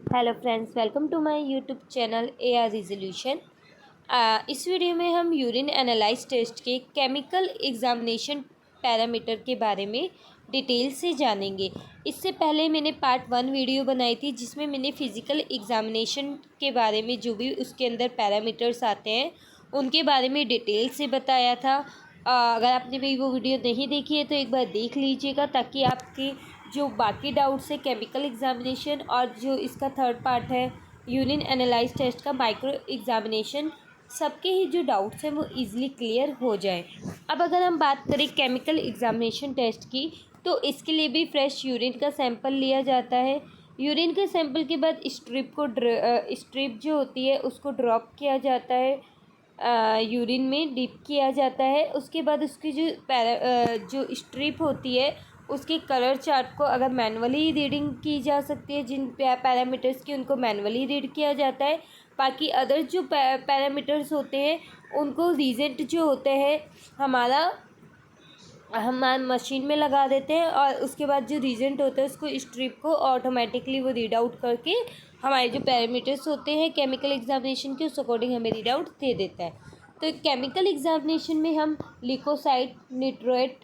Hello friends, welcome to my YouTube channel AR resolution. इस video में हम urine analyse test के chemical examination parameter के बारे में डिटेल से जानेंगे। इससे पहले मैंने पार्ट 1 वीडियो बनाई थी जिसमें मैंने फिज़िकल एग्जामिनेशन के बारे में जो भी उसके अंदर पैरामीटर्स आते हैं उनके बारे में डिटेल से बताया था। अगर आपने भी वो वीडियो नहीं देखी है तो एक बार देख लीजिएगा ताकि आपकी जो बाकी डाउट्स है केमिकल एग्जामिनेशन और जो इसका थर्ड पार्ट है यूरिन एनालाइज टेस्ट का माइक्रो एग्जामिनेशन, सबके ही जो डाउट्स हैं वो इजीली क्लियर हो जाए। अब अगर हम बात करें केमिकल एग्जामिनेशन टेस्ट की तो इसके लिए भी फ्रेश यूरिन का सैंपल लिया जाता है। यूरिन के सैंपल के बाद स्ट्रिप जो होती है उसको ड्रॉप किया जाता है, यूरिन में डिप किया जाता है। उसके बाद उसकी जो स्ट्रिप होती है उसके कलर चार्ट को अगर मैनुअली रीडिंग की जा सकती है, जिन पैरामीटर्स की उनको मैनुअली रीड किया जाता है। बाकी अदर जो पैरामीटर्स होते हैं उनको रीजेंट जो होते हैं हम मशीन में लगा देते हैं और उसके बाद जो रीजेंट होता है उसको स्ट्रिप को ऑटोमेटिकली वो रीड आउट करके हमारे जो पैरामीटर्स होते हैं केमिकल एग्जामिनेशन के उस अकॉर्डिंग हमें रीड आउट दे देता है। तो केमिकल एग्जामिनेशन में हम leucocyte, nitrate,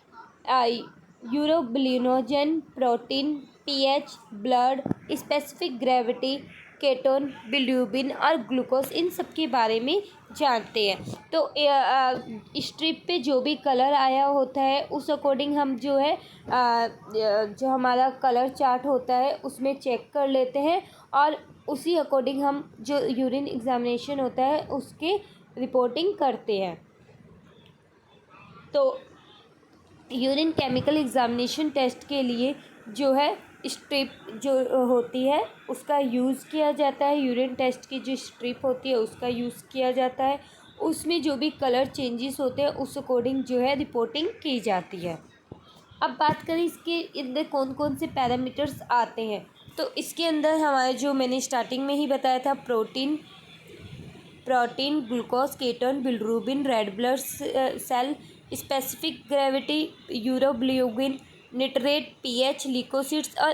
urobilinogen, protein, pH, blood, specific gravity, ketone, bilirubin और ग्लूकोज, इन सब के बारे में जानते हैं। तो स्ट्रिप पे जो भी कलर आया होता है उस अकॉर्डिंग हम जो है जो हमारा कलर चार्ट होता है उसमें चेक कर लेते हैं और उसी अकॉर्डिंग हम जो यूरिन एग्जामिनेशन होता है उसके रिपोर्टिंग करते हैं। तो यूरिन केमिकल एग्जामिनेशन टेस्ट के लिए जो है स्ट्रिप जो होती है उसका यूज़ किया जाता है। यूरिन टेस्ट की जो स्ट्रिप होती है उसका यूज़ किया जाता है। उसमें जो भी कलर चेंजेस होते हैं उस अकॉर्डिंग जो है रिपोर्टिंग की जाती है। अब बात करें इसके अंदर कौन कौन से पैरामीटर्स आते हैं, तो इसके अंदर हमारे जो मैंने स्टार्टिंग में ही बताया था protein, glucose, ketone, bilirubin, red blood cell, specific gravity, urobilin, nitrate, pH, leucocytes और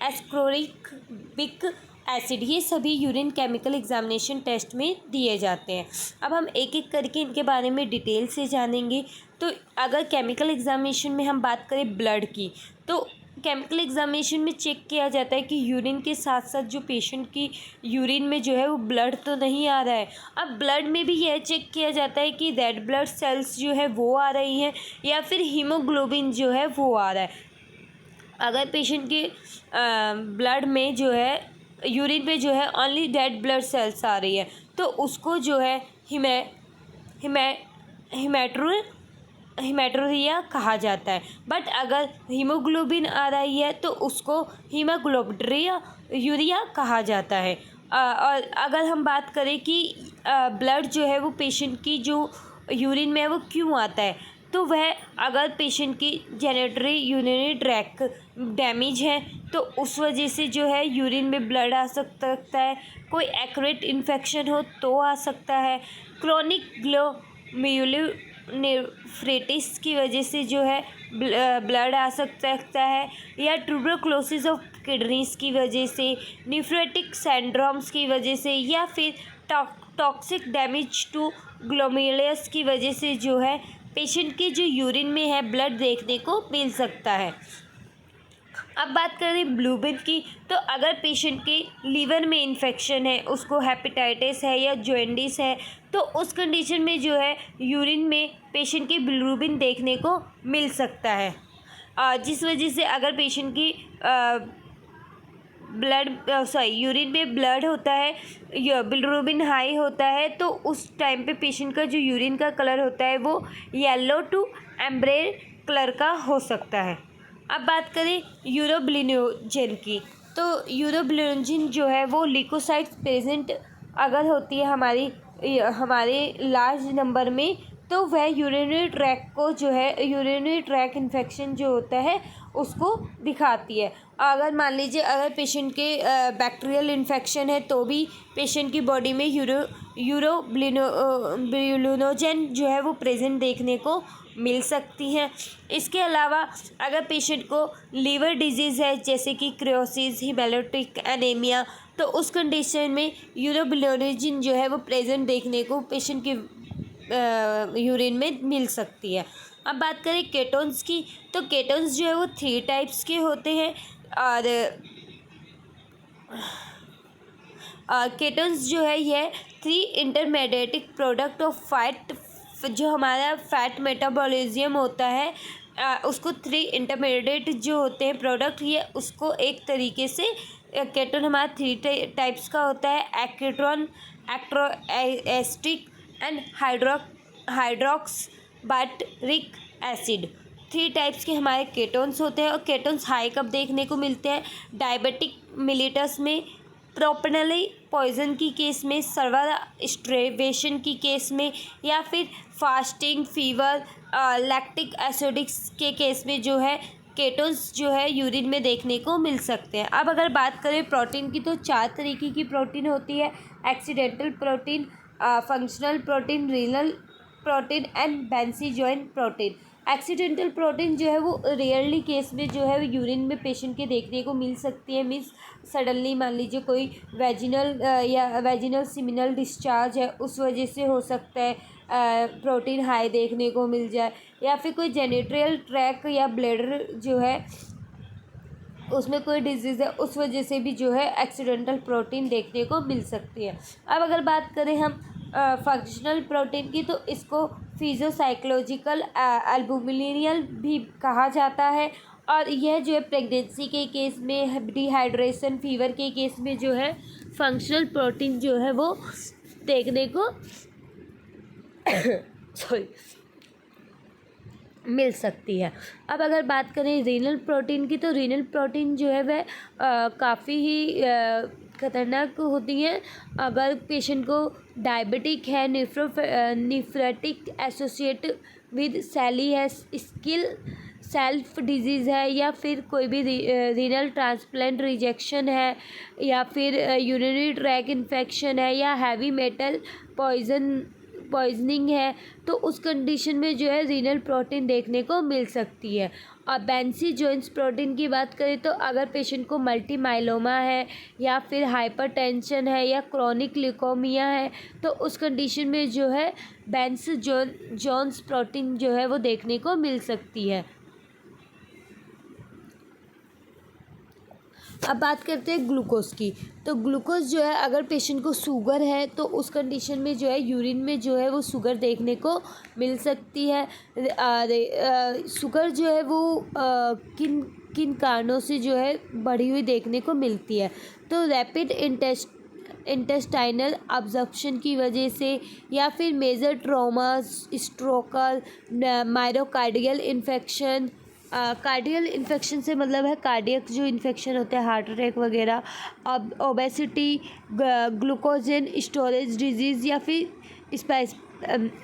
एस्कोरिक एसिड, ये सभी यूरिन केमिकल एग्जामिनेशन टेस्ट में दिए जाते हैं। अब हम एक एक करके इनके बारे में डिटेल से जानेंगे। तो अगर केमिकल एग्जामिनेशन में हम बात करें ब्लड की, तो केमिकल एग्जामिनेशन में चेक किया जाता है कि यूरिन के साथ साथ जो पेशेंट की यूरिन में जो है वो ब्लड तो नहीं आ रहा है। अब ब्लड में भी यह चेक किया जाता है कि रेड ब्लड सेल्स जो है वो आ रही हैं या फिर हीमोग्लोबिन जो है वो आ रहा है। अगर पेशेंट के ब्लड में जो है यूरिन में जो है ओनली रेड ब्लड सेल्स आ रही है तो उसको जो है हिमेटोरिया कहा जाता है। बट अगर हीमोग्लोबिन आ रही है तो उसको हीमोग्लोबिन यूरिया कहा जाता है। और अगर हम बात करें कि ब्लड जो है वो पेशेंट की जो यूरिन में है वो क्यों आता है, तो वह अगर पेशेंट की जेनेटरी यूरिनरी ट्रैक डैमेज है तो उस वजह से जो है यूरिन में ब्लड आ सकता है। कोई एक्यूरेट इन्फेक्शन हो तो आ सकता है। क्रोनिक ग्लोमेरुलोनेफ्राइटिस की वजह से जो है ब्लड आ सकता है, या ट्यूबरकुलोसिस ऑफ किडनीज की वजह से, नेफ्रोटिक सिंड्रोम्स की वजह से, या फिर टॉक्सिक डैमेज टू ग्लोमेरुलस की वजह से जो है पेशेंट के जो यूरिन में है ब्लड देखने को मिल सकता है। अब बात करें बिलिरुबिन की, तो अगर पेशेंट के लीवर में इन्फेक्शन है, उसको हेपेटाइटिस है या जॉन्डिस है, तो उस कंडीशन में जो है यूरिन में पेशेंट की बिलिरुबिन देखने को मिल सकता है। जिस वजह से अगर पेशेंट की यूरिन में ब्लड होता है, बिलिरुबिन हाई होता है, तो उस टाइम पे पेशेंट का जो यूरिन का कलर होता है वो येलो टू एम्ब्रे कलर का हो सकता है। अब बात करें यूरोबिलिनोजन की, तो यूरोबिलिनोजन जो है वो लिकोसाइट्स प्रेजेंट अगर होती है हमारे लार्ज नंबर में, तो वह यूरिनरी ट्रैक को जो है यूरिनरी ट्रैक इन्फेक्शन जो होता है उसको दिखाती है। अगर मान लीजिए अगर पेशेंट के बैक्टीरियल इन्फेक्शन है तो भी पेशेंट की बॉडी में यूरोबिलिनोजन जो है वो प्रेजेंट देखने को मिल सकती हैं। इसके अलावा अगर पेशेंट को लीवर डिजीज़ है जैसे कि क्रियोसिस, हिमोलिटिक एनीमिया, तो उस कंडीशन में यूरोबिलिरुबिन जो है वो प्रेजेंट देखने को पेशेंट के यूरिन में मिल सकती है। अब बात करें केटोन्स की, तो केटोन्स जो है वो 3 टाइप्स के होते हैं और केटोन्स जो है यह 3 इंटरमीडिएट प्रोडक्ट ऑफ फैट, जो हमारा फैट मेटाबॉलिज्म होता है उसको 3 इंटरमीडिएट जो होते हैं प्रोडक्ट, ये उसको एक तरीके से केटोन हमारा 3 टाइप्स का होता है, एक्केटोन, एस्टिक एंड हाइड्रोक्सबारिक एसिड। 3 टाइप्स के हमारे केटोन्स होते हैं और केटोन्स हाई कब देखने को मिलते हैं? डायबिटिक मिलिटस में, प्रोपेनली पॉइजन की केस में, सर्वर स्ट्रेवेशन की केस में, या फिर फास्टिंग, फीवर, लैक्टिक एसिडिक्स के केस में जो है केटोन्स जो है यूरिन में देखने को मिल सकते हैं। अब अगर बात करें प्रोटीन की, तो 4 तरीके की प्रोटीन होती है, accidental protein, functional protein, renal protein and Bence Jones protein. Accidental protein जो है वो रेयरली केस में जो है यूरिन में पेशेंट के देखने को मिल सकती है। मीन्स सडनली मान लीजिए कोई वेजिनल सिमिनल डिस्चार्ज है, उस वजह से हो सकता है प्रोटीन हाई देखने को मिल जाए, या फिर कोई जेनिटल ट्रैक या ब्लैडर जो है उसमें कोई डिजीज़ है, उस वजह से भी जो है एक्सीडेंटल प्रोटीन देखने को मिल सकती है। अब अगर बात करें हम फंक्शनल प्रोटीन की, तो इसको फिजियोसाइकोलॉजिकल एल्बुमिनियल भी कहा जाता है, और यह जो है प्रेगनेंसी के केस में, डिहाइड्रेशन, फीवर के केस में जो है फंक्शनल प्रोटीन जो है वो देखने को मिल सकती है। अब अगर बात करें रीनल प्रोटीन की, तो रीनल प्रोटीन जो है वह काफ़ी ही ख़तरनाक होती हैं। अगर पेशेंट को डायबिटिक है, निफ्रेटिक एसोसिएट विद सेली है, स्किल सेल्फ डिजीज़ है, या फिर कोई भी रीनल ट्रांसप्लांट रिजेक्शन है, या फिर यूरिनरी ट्रैक इन्फेक्शन है, या हैवी मेटल पॉइजनिंग है, तो उस कंडीशन में जो है रीनल प्रोटीन देखने को मिल सकती है। और बेंजीजोइंस प्रोटीन की बात करें, तो अगर पेशेंट को मल्टी माइलोमा है, या फिर हाइपरटेंशन है, या क्रोनिक ल्यूकोमिया है, तो उस कंडीशन में जो है बेंजीजोइंस प्रोटीन जो है वो देखने को मिल सकती है। अब बात करते हैं ग्लूकोज की, तो ग्लूकोज जो है अगर पेशेंट को शुगर है, तो उस कंडीशन में जो है यूरिन में जो है वो शुगर देखने को मिल सकती है। शुगर जो है वो किन किन कारणों से जो है बढ़ी हुई देखने को मिलती है? तो रैपिड इंटेस्टाइनल अब्जॉर्प्शन की वजह से, या फिर major trauma, stroke, myocardial infection. Cardial infection से मतलब है कार्डियक जो इन्फेक्शन होता है, हार्ट अटैक वगैरह, अब ओबेसिटी, ग्लूकोजन स्टोरेज डिजीज़, या फिर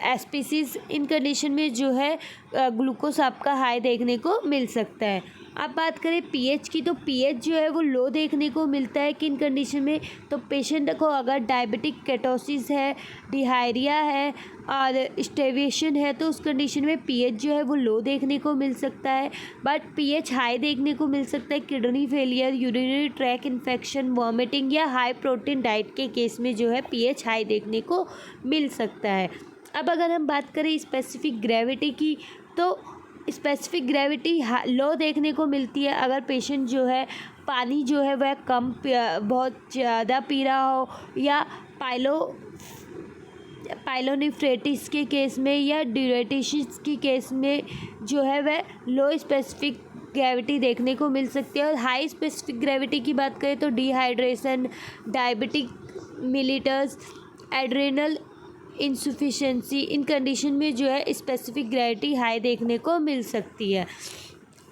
एस्पीसीज। इन कंडीशन में जो है ग्लूकोज आपका हाई देखने को मिल सकता है। अब बात करें पीएच की, तो पीएच जो है वो लो देखने को मिलता है किन कंडीशन में? तो पेशेंट को अगर डायबिटिक केटोसिस है, डिहायरिया है और स्टेवेशन है, तो उस कंडीशन में पीएच जो है वो लो देखने को मिल सकता है। बट पीएच हाई देखने को मिल सकता है kidney failure, urinary track infection, vomiting, या हाई प्रोटीन डाइट के केस में जो है पीएच हाई देखने को मिल सकता है। अब अगर हम बात करें स्पेसिफिक ग्रेविटी की, तो स्पेसिफिक ग्रेविटी लो देखने को मिलती है अगर पेशेंट जो है पानी जो है वह कम बहुत ज़्यादा पी रहा हो, या पाइलोनेफ्राइटिस के केस में, या ड्यूरेटिस के केस में जो है वह लो स्पेसिफिक ग्रेविटी देखने को मिल सकती है। और हाई स्पेसिफिक ग्रेविटी की बात करें तो dehydration, diabetic mellitus, adrenal insufficiency, इन कंडीशन में जो है स्पेसिफिक ग्रेविटी हाई देखने को मिल सकती है।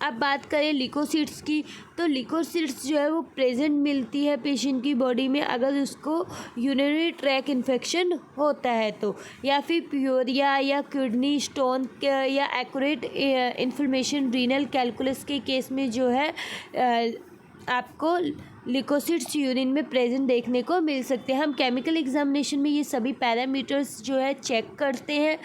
अब बात करें लिकोसिट्स की, तो लिकोसिट्स जो है वो प्रेजेंट मिलती है पेशेंट की बॉडी में अगर उसको यूरिनरी ट्रैक इन्फेक्शन होता है तो, या फिर प्यूरिया, या किडनी स्टोन, या एक्यूरेट इन्फ्लेमेशन रीनल कैलकुलस के केस में जो है आपको लिकोसिट्स यूरिन में प्रेजेंट देखने को मिल सकते हैं। हम केमिकल एग्जामिनेशन में ये सभी पैरामीटर्स जो है चेक करते हैं।